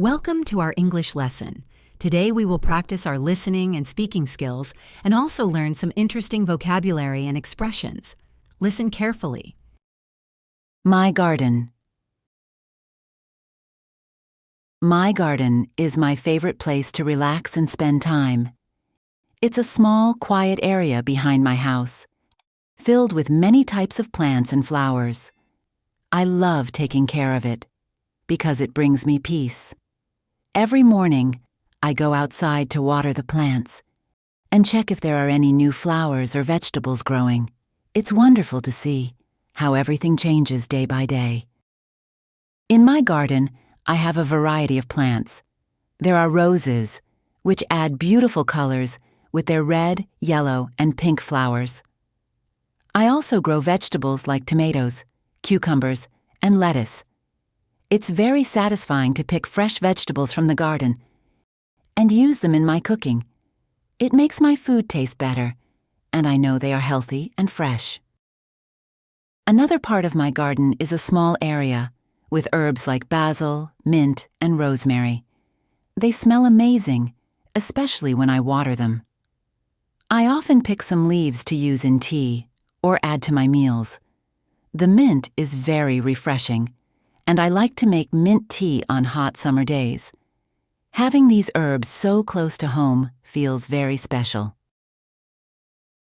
Welcome to our English lesson. Today we will practice our listening and speaking skills and also learn some interesting vocabulary and expressions. Listen carefully. My garden. My garden is my favorite place to relax and spend time. It's a small, quiet area behind my house, filled with many types of plants and flowers. I love taking care of it because it brings me peace. Every morning, I go outside to water the plants and check if there are any new flowers or vegetables growing. It's wonderful to see how everything changes day by day. In my garden, I have a variety of plants. There are roses, which add beautiful colors with their red, yellow, and pink flowers. I also grow vegetables like tomatoes, cucumbers, and lettuce. It's very satisfying to pick fresh vegetables from the garden and use them in my cooking. It makes my food taste better, and I know they are healthy and fresh. Another part of my garden is a small area with herbs like basil, mint, and rosemary. They smell amazing, especially when I water them. I often pick some leaves to use in tea or add to my meals. The mint is very refreshing, and I like to make mint tea on hot summer days. Having these herbs so close to home feels very special.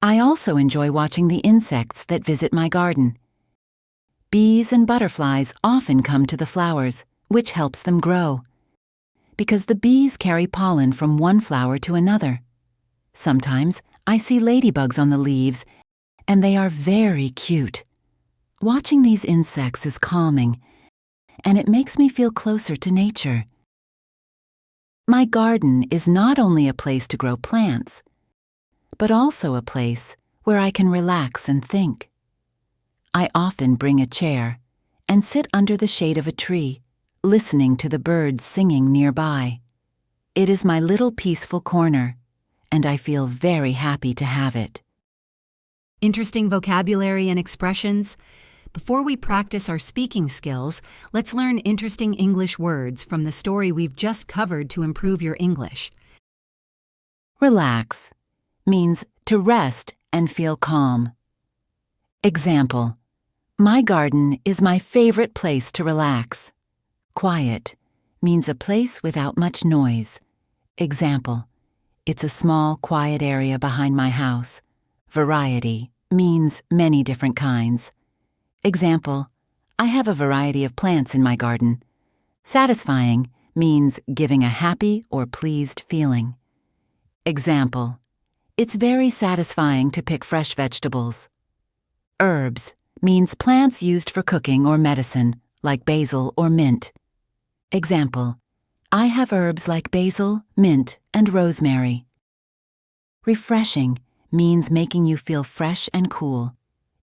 I also enjoy watching the insects that visit my garden. Bees and butterflies often come to the flowers, which helps them grow, because the bees carry pollen from one flower to another. Sometimes I see ladybugs on the leaves, and they are very cute. Watching these insects is calming, and it makes me feel closer to nature. My garden is not only a place to grow plants, but also a place where I can relax and think. I often bring a chair and sit under the shade of a tree, listening to the birds singing nearby. It is my little peaceful corner, and I feel very happy to have it. Interesting vocabulary and expressions. Before we practice our speaking skills, let's learn interesting English words from the story we've just covered to improve your English. Relax means to rest and feel calm. Example: my garden is my favorite place to relax. Quiet means a place without much noise. Example: it's a small, quiet area behind my house. Variety means many different kinds. Example: I have a variety of plants in my garden. Satisfying means giving a happy or pleased feeling. Example: it's very satisfying to pick fresh vegetables. Herbs means plants used for cooking or medicine, like basil or mint. Example: I have herbs like basil, mint, and rosemary. Refreshing means making you feel fresh and cool.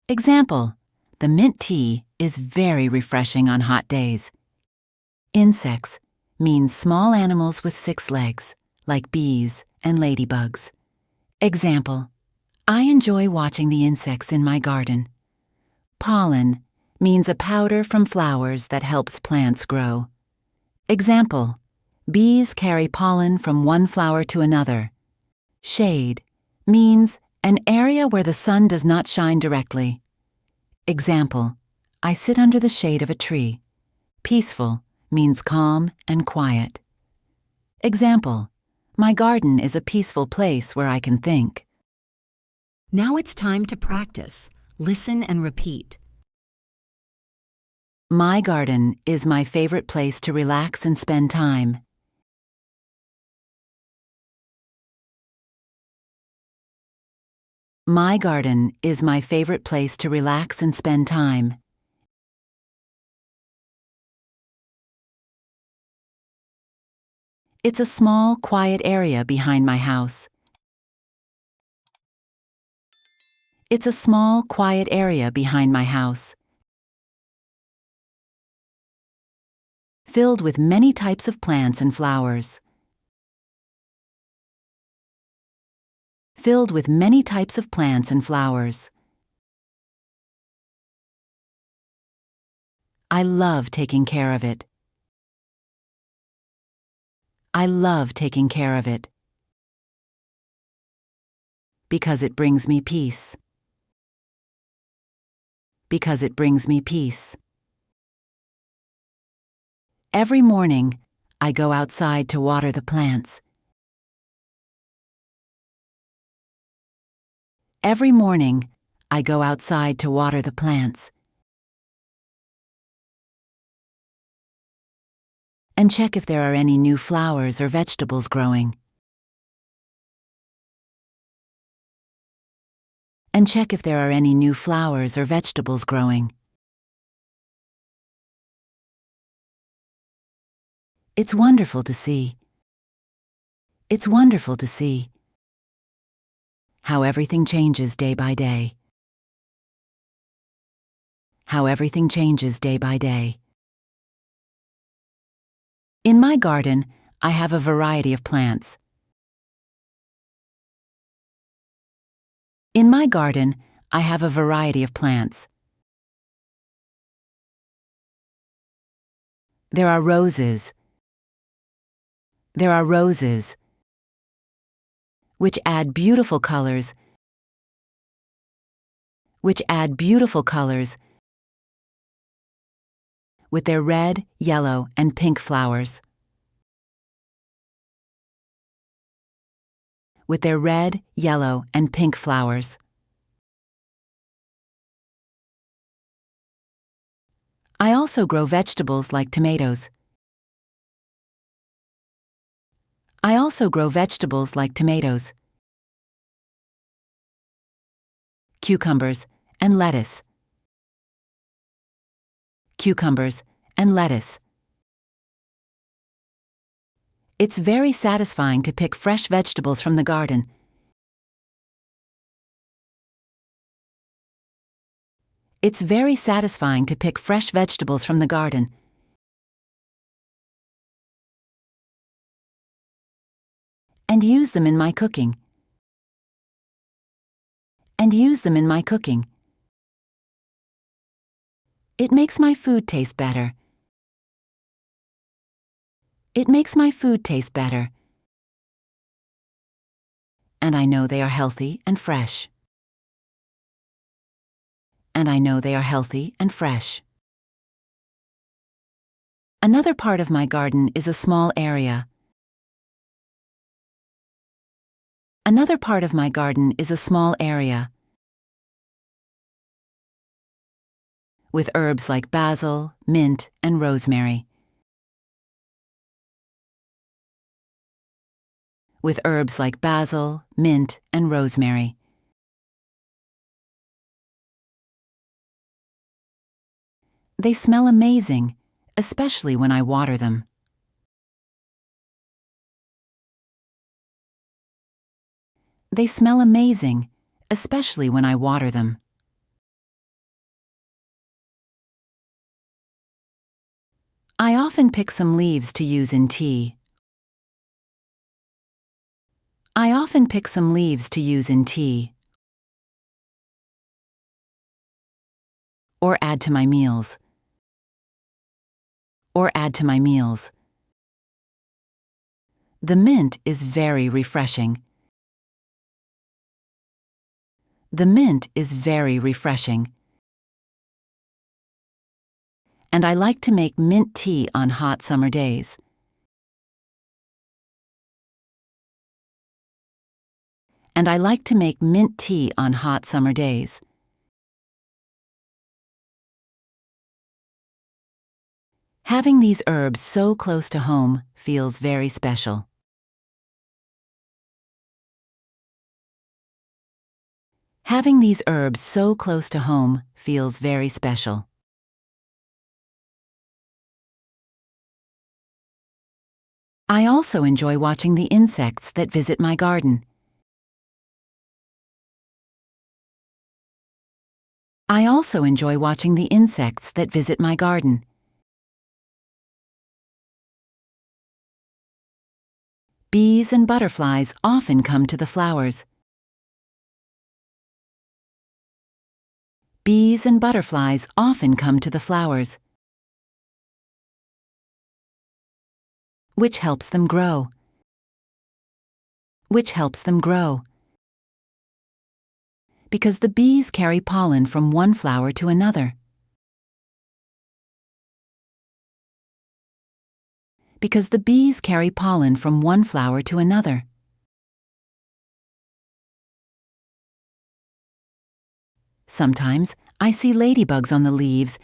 Example: the mint tea is very refreshing on hot days. Insects means small animals with 6 legs, like bees and ladybugs. Example: I enjoy watching the insects in my garden. Pollen means a powder from flowers that helps plants grow. Example: bees carry pollen from one flower to another. Shade means an area where the sun does not shine directly. Example: I sit under the shade of a tree. Peaceful means calm and quiet. Example: my garden is a peaceful place where I can think. Now it's time to practice. Listen and repeat. My garden is my favorite place to relax and spend time. My garden is my favorite place to relax and spend time. It's a small, quiet area behind my house. It's a small, quiet area behind my house, filled with many types of plants and flowers. Filled with many types of plants and flowers. I love taking care of it I love taking care of it. Because it brings me peace. Because it brings me peace. Every morning, I go outside to water the plants. Every morning, I go outside to water the plants. And check if there are any new flowers or vegetables growing. And check if there are any new flowers or vegetables growing. It's wonderful to see. It's wonderful to see how everything changes day by day. How everything changes day by day. In my garden, I have a variety of plants. In my garden, I have a variety of plants. There are roses. There are roses, which add beautiful colors, with their red, yellow, and pink flowers. With their red, yellow, and pink flowers. I also grow vegetables like tomatoes. I also grow vegetables like tomatoes, cucumbers, and lettuce. Cucumbers and lettuce. It's very satisfying to pick fresh vegetables from the garden. It's very satisfying to pick fresh vegetables from the garden. And use them in my cooking. And use them in my cooking. It makes my food taste better. It makes my food taste better. And I know they are healthy and fresh. And I know they are healthy and fresh. Another part of my garden is a small area. Another part of my garden is a small area. With herbs like basil, mint, and rosemary. With herbs like basil, mint, and rosemary. They smell amazing, especially when I water them. They smell amazing, especially when I water them. I often pick some leaves to use in tea. I often pick some leaves to use in tea. Or add to my meals. Or add to my meals. The mint is very refreshing. The mint is very refreshing. And I like to make mint tea on hot summer days. And I like to make mint tea on hot summer days. Having these herbs so close to home feels very special. Having these herbs so close to home feels very special. I also enjoy watching the insects that visit my garden. I also enjoy watching the insects that visit my garden. Bees and butterflies often come to the flowers. Bees and butterflies often come to the flowers. which helps them grow. Which helps them grow. Because the bees carry pollen from one flower to another. Because the bees carry pollen from one flower to another. Sometimes I see ladybugs on the leaves.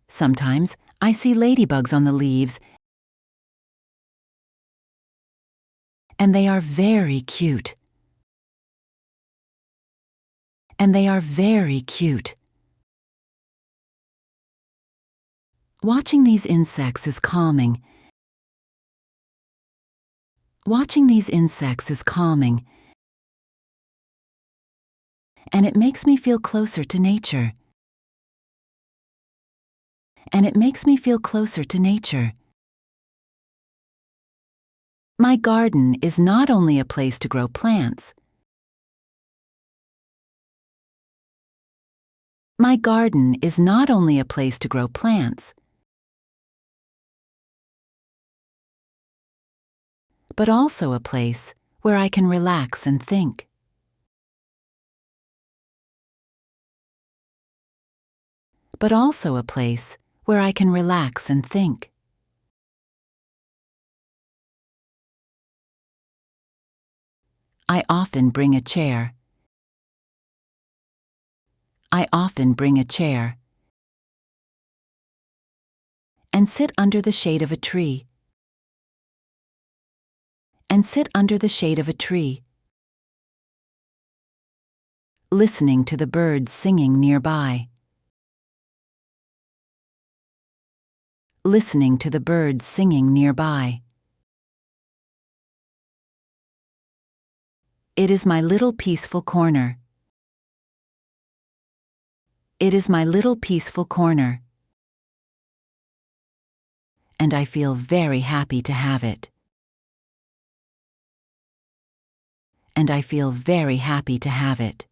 Sometimes I see ladybugs on the leaves, and they are very cute. And they are very cute. Watching these insects is calming. Watching these insects is calming, and it makes me feel closer to nature. And it makes me feel closer to nature. My garden is not only a place to grow plants. My garden is not only a place to grow plants, but also a place where I can relax and think. But also a place where I can relax and think. I often bring a chair. I often bring a chair and sit under the shade of a tree. And sit under the shade of a tree, listening to the birds singing nearby. Listening to the birds singing nearby. It is my little peaceful corner. It is my little peaceful corner. And I feel very happy to have it. And I feel very happy to have it.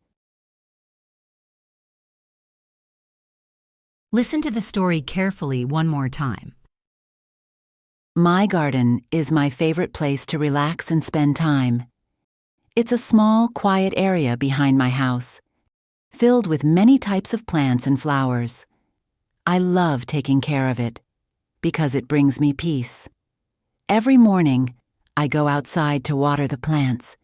Listen to the story carefully one more time. My garden is my favorite place to relax and spend time. It's a small, quiet area behind my house, filled with many types of plants and flowers. I love taking care of it because it brings me peace. Every morning, I go outside to water the plants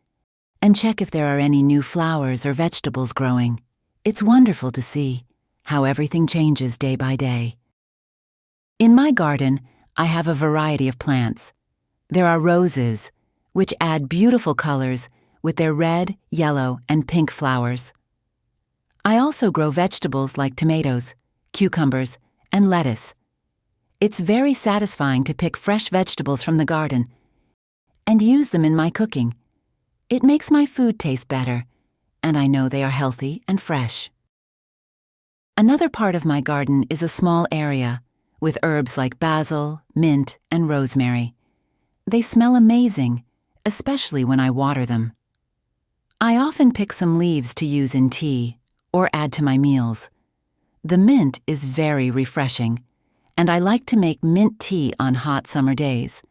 and check if there are any new flowers or vegetables growing. It's wonderful to see how everything changes day by day. In my garden, I have a variety of plants. There are roses, which add beautiful colors with their red, yellow, and pink flowers. I also grow vegetables like tomatoes, cucumbers, and lettuce. It's very satisfying to pick fresh vegetables from the garden and use them in my cooking. It makes my food taste better, and I know they are healthy and fresh. Another part of my garden is a small area with herbs like basil, mint, and rosemary. They smell amazing, especially when I water them. I often pick some leaves to use in tea or add to my meals. The mint is very refreshing, and I like to make mint tea on hot summer days.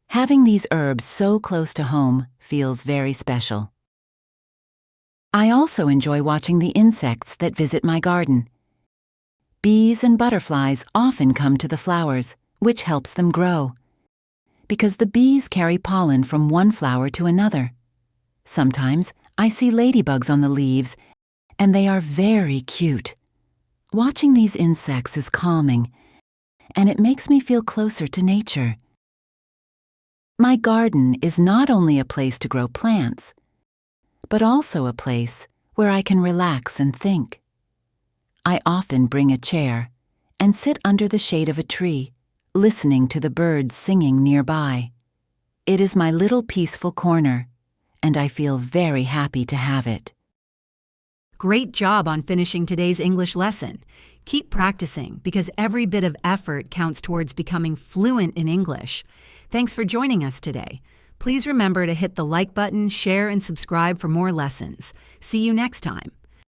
Having these herbs so close to home feels very special. I also enjoy watching the insects that visit my garden. Bees and butterflies often come to the flowers, which helps them grow, because the bees carry pollen from one flower to another. Sometimes I see ladybugs on the leaves, and they are very cute. Watching these insects is calming, and it makes me feel closer to nature. My garden is not only a place to grow plants, but also a place where I can relax and think. I often bring a chair and sit under the shade of a tree, listening to the birds singing nearby. It is my little peaceful corner, and I feel very happy to have it. Great job on finishing today's English lesson. Keep practicing because every bit of effort counts towards becoming fluent in English. Thanks for joining us today. Please remember to hit the like button, share, and subscribe for more lessons. See you next time.